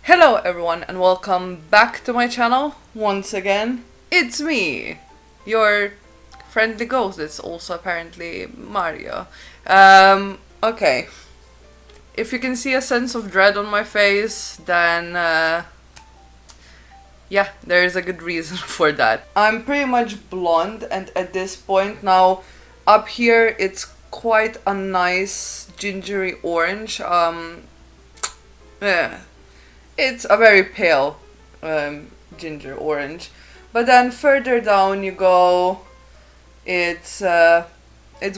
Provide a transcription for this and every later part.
Hello everyone and welcome back to my channel once again. It's me, your friendly ghost. It's also apparently Mario. Okay. If you can see a sense of dread on my face, then yeah, there is a good reason for that. I'm pretty much blonde, and at this point now, up here it's quite a nice gingery orange. Yeah. It's a very pale ginger orange, but then further down you go, it's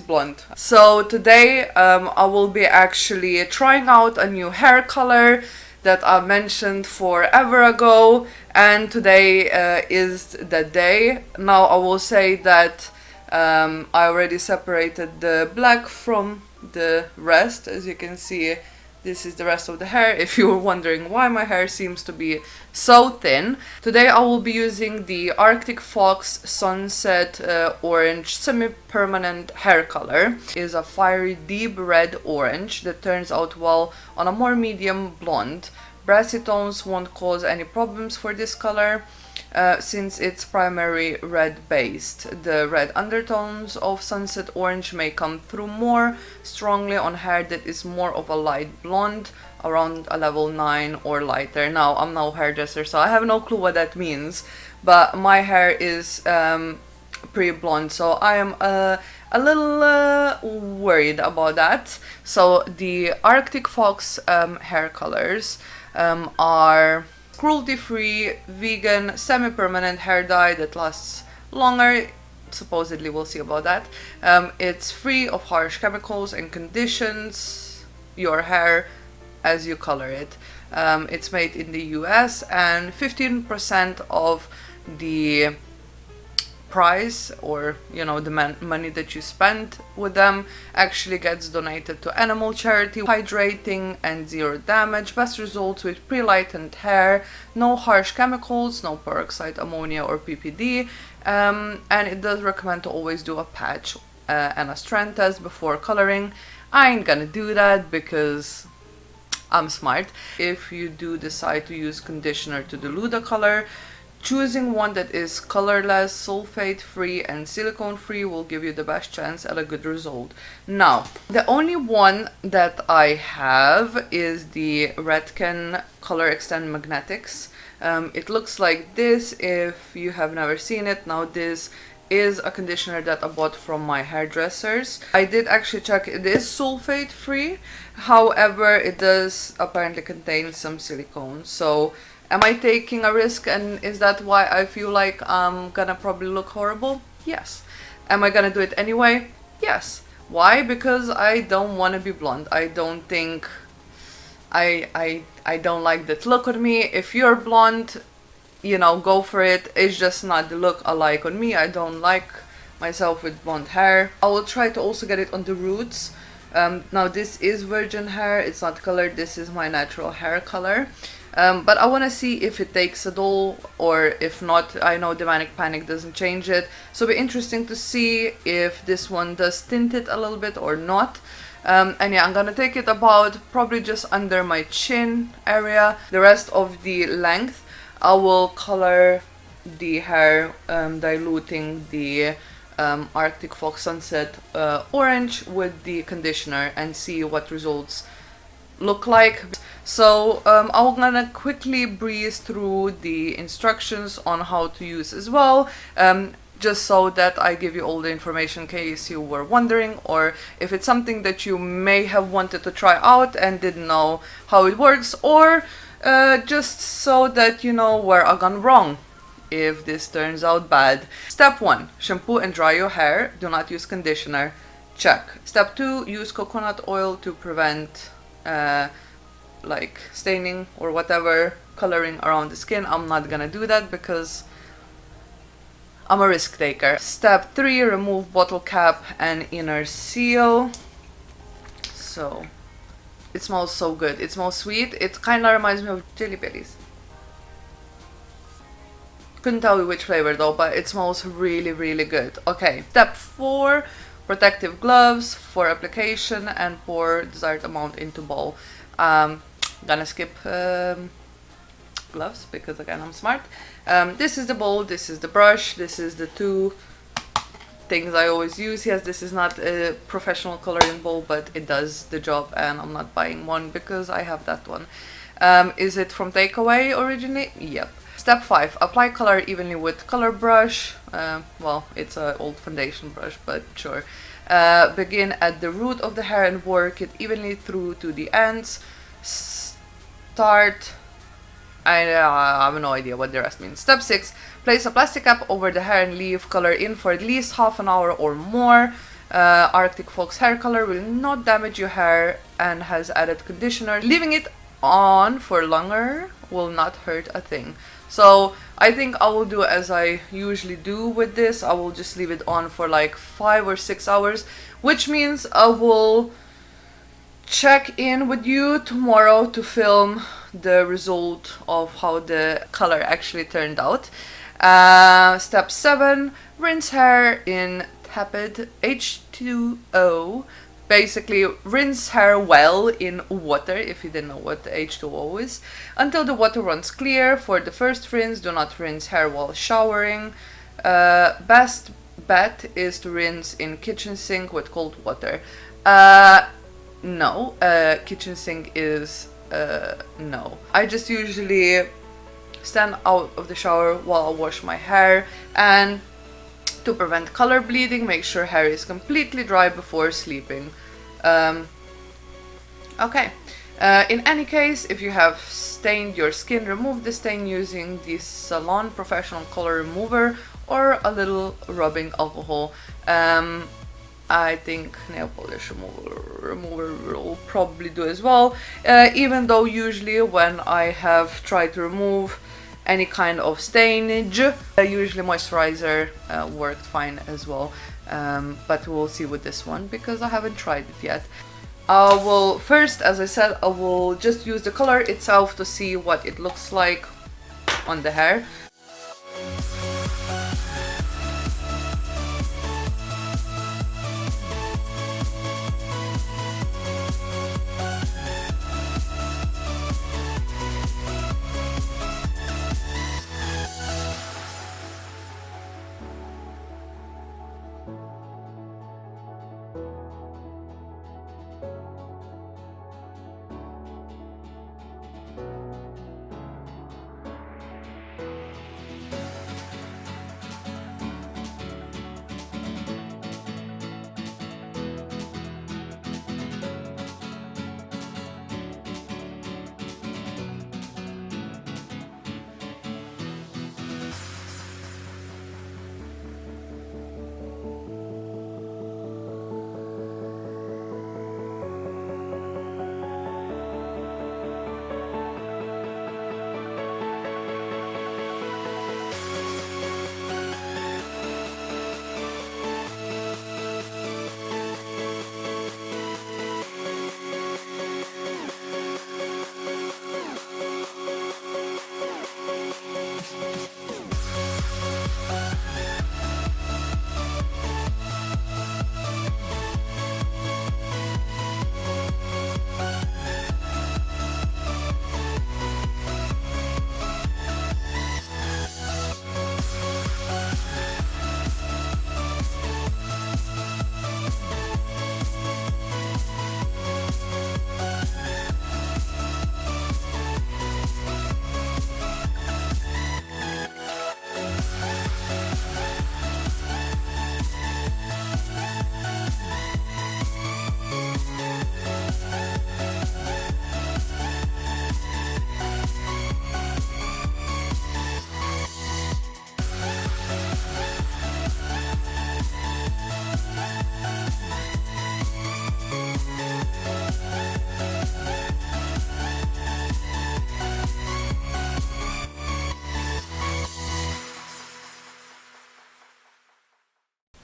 blonde. So today I will be actually trying out a new hair color that I mentioned forever ago, and today is the day. Now I will say that I already separated the black from the rest. As you can see, this is the rest of the hair, if you were wondering why my hair seems to be so thin. Today I will be using the Arctic Fox Sunset Orange Semi-Permanent Hair Color. It is a fiery deep red orange that turns out well on a more medium blonde. Brassy tones won't cause any problems for this color, since it's primary red based. The red undertones of sunset orange may come through more strongly on hair that is more of a light blonde, around a level 9 or lighter. Now, I'm no hairdresser, so I have no clue what that means, but my hair is pretty blonde, so I am a little worried about that. So the Arctic Fox hair colors are cruelty-free, vegan, semi-permanent hair dye that lasts longer. Supposedly, we'll see about that. It's free of harsh chemicals and conditions your hair as you color it. It's made in the US, and 15% of the price, or the money that you spend with them, actually gets donated to animal charity. Hydrating and zero damage, best results with pre-lightened hair, no harsh chemicals, no peroxide ammonia or PPD, and it does recommend to always do a patch and a strand test before coloring. I ain't gonna do that because I'm smart. If you do decide to use conditioner to dilute the color, choosing one that is colorless, sulfate-free, and silicone-free will give you the best chance at a good result. Now, the only one that I have is the Redken Color Extend Magnetics. It looks like this if you have never seen it. Now, this is a conditioner that I bought from my hairdressers. I did actually check, it is sulfate-free. However, it does apparently contain some silicone. So, am I taking a risk, and is that why I feel like I'm gonna probably look horrible? Yes. Am I gonna do it anyway? Yes. Why? Because I don't want to be blonde. I don't think I don't like that look on me. If you're blonde, go for it. It's just not the look I like on me. I don't like myself with blonde hair. I will try to also get it on the roots. Now this is virgin hair, it's not colored, this is my natural hair color. But I want to see if it takes at all, or if not. I know the Manic Panic doesn't change it, so it'll be interesting to see if this one does tint it a little bit or not. And yeah, I'm gonna take it about probably just under my chin area. The rest of the length I will color the hair, diluting the Arctic Fox Sunset Orange with the conditioner, and see what results look like. So I'm gonna quickly breeze through the instructions on how to use as well, just so that I give you all the information in case you were wondering, or if it's something that you may have wanted to try out and didn't know how it works, or just so that you know where I gone wrong if this turns out bad. Step 1. Shampoo and dry your hair. Do not use conditioner. Check. Step 2. Use coconut oil to prevent like staining or whatever coloring around the skin. I'm not gonna do that because I'm a risk taker. Step 3. Remove bottle cap and inner seal. So it smells so good. It smells sweet. It kind of reminds me of jelly bellies. Couldn't tell you which flavor though, but it smells really, really good. Okay, step 4. Protective gloves for application and pour desired amount into bowl. Gonna skip gloves because again I'm smart. This is the bowl, this is the brush, this is the two things I always use. Yes, this is not a professional coloring bowl, but it does the job, and I'm not buying one because I have that one. Is it from Takeaway originally? Yep. Step 5. Apply color evenly with color brush. Well, it's an old foundation brush, but sure. Begin at the root of the hair and work it evenly through to the ends. Start... I have no idea what the rest means. Step 6. Place a plastic cap over the hair and leave color in for at least half an hour or more. Arctic Fox hair color will not damage your hair and has added conditioner. Leaving it on for longer will not hurt a thing. So I think I will do as I usually do with this. I will just leave it on for like 5 or 6 hours, which means I will check in with you tomorrow to film the result of how the color actually turned out. Step 7, rinse hair in tepid H2O. Basically, rinse hair well in water, if you didn't know what the H2O is, until the water runs clear. For the first rinse, do not rinse hair while showering. Best bet is to rinse in kitchen sink with cold water. No, kitchen sink is no. I just usually stand out of the shower while I wash my hair, and to prevent color bleeding, make sure hair is completely dry before sleeping. Okay. In any case, if you have stained your skin, remove the stain using the Salon Professional Color Remover or a little rubbing alcohol. I think nail polish remover will probably do as well, even though usually when I have tried to remove any kind of stainage, usually moisturizer worked fine as well, but we'll see with this one because I haven't tried it yet. I will first, as I said, I will just use the color itself to see what it looks like on the hair.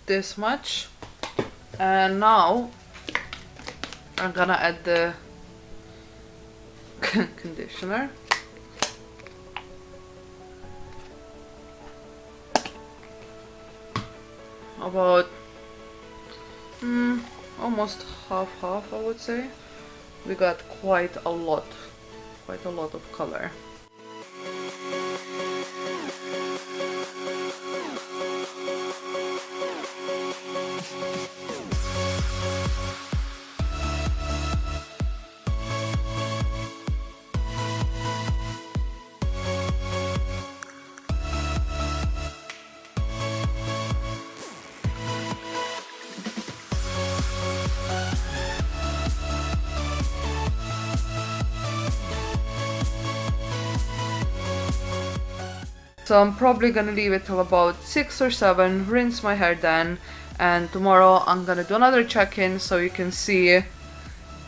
This much, and now I'm gonna add the conditioner. About almost half I would say. We got quite a lot of color. So I'm probably gonna leave it till about 6 or 7, rinse my hair then, and tomorrow I'm gonna do another check-in so you can see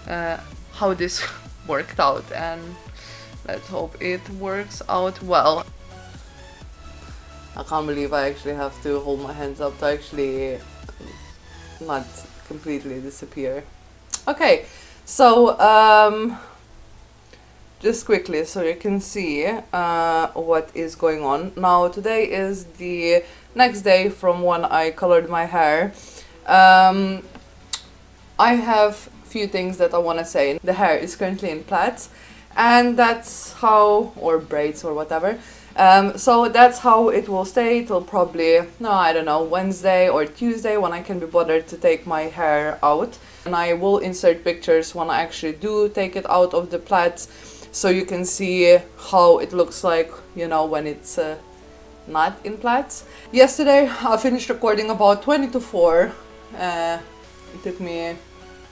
how this worked out, and let's hope it works out well. I can't believe I actually have to hold my hands up to actually not completely disappear. Okay, so just quickly so you can see what is going on. Now today is the next day from when I colored my hair. I have few things that I want to say. The hair is currently in plaits, and that's how, or braids or whatever. So that's how it will stay till probably, no, I don't know, Wednesday or Tuesday when I can be bothered to take my hair out. And I will insert pictures when I actually do take it out of the plaits, so you can see how it looks like, you know, when it's not in plaits. Yesterday I finished recording about 20 to 4. It took me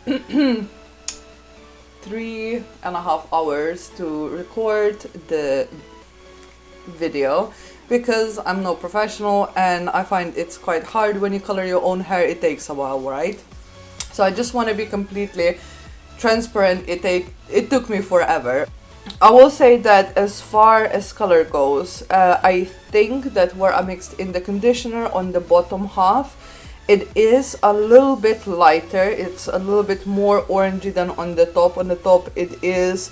3.5 hours to record the video because I'm no professional, and I find it's quite hard when you color your own hair. It takes a while, right? So I just want to be completely transparent. It took me forever. I will say that as far as color goes, I think that where I mixed in the conditioner on the bottom half, it is a little bit lighter. It's a little bit more orangey than on the top. On the top it is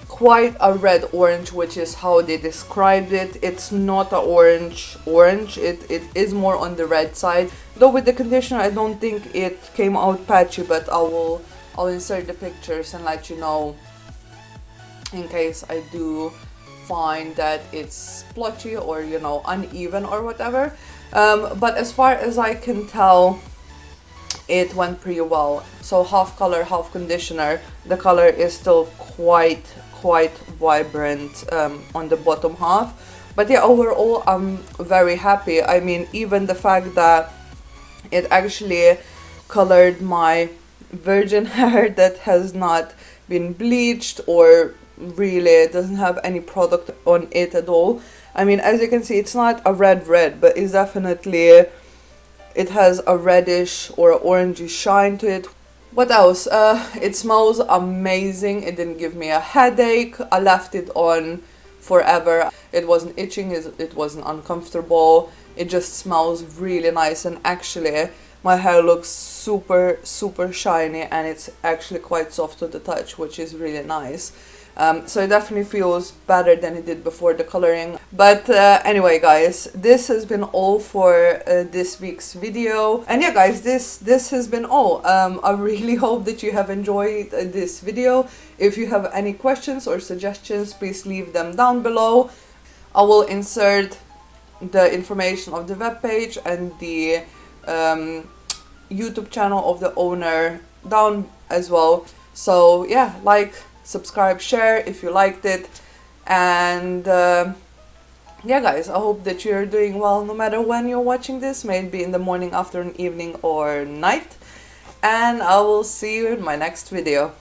quite a red orange, which is how they described it. It's not a orange, it is more on the red side. Though with the conditioner I don't think it came out patchy, but I'll insert the pictures and let you know in case I do find that it's splotchy or, you know, uneven or whatever. But as far as I can tell, it went pretty well. So half color, half conditioner. The color is still quite vibrant on the bottom half. But yeah, overall I'm very happy. I mean, even the fact that it actually colored my virgin hair that has not been bleached or really doesn't have any product on it at all. I mean, as you can see, it's not a red, but it's definitely, it has a reddish or orangey shine to it. What else? It smells amazing. It didn't give me a headache. I left it on forever. It wasn't itching, it wasn't uncomfortable. It just smells really nice, and actually my hair looks super shiny, and it's actually quite soft to the touch, which is really nice. So it definitely feels better than it did before the coloring. But anyway, guys, this has been all for this week's video. And yeah, guys, this has been all. I really hope that you have enjoyed this video. If you have any questions or suggestions, please leave them down below. I will insert the information of the webpage and the YouTube channel of the owner down as well. So yeah, like, subscribe, share if you liked it, and yeah, guys, I hope that you're doing well no matter when you're watching this, maybe in the morning, afternoon, evening, or night, and I will see you in my next video.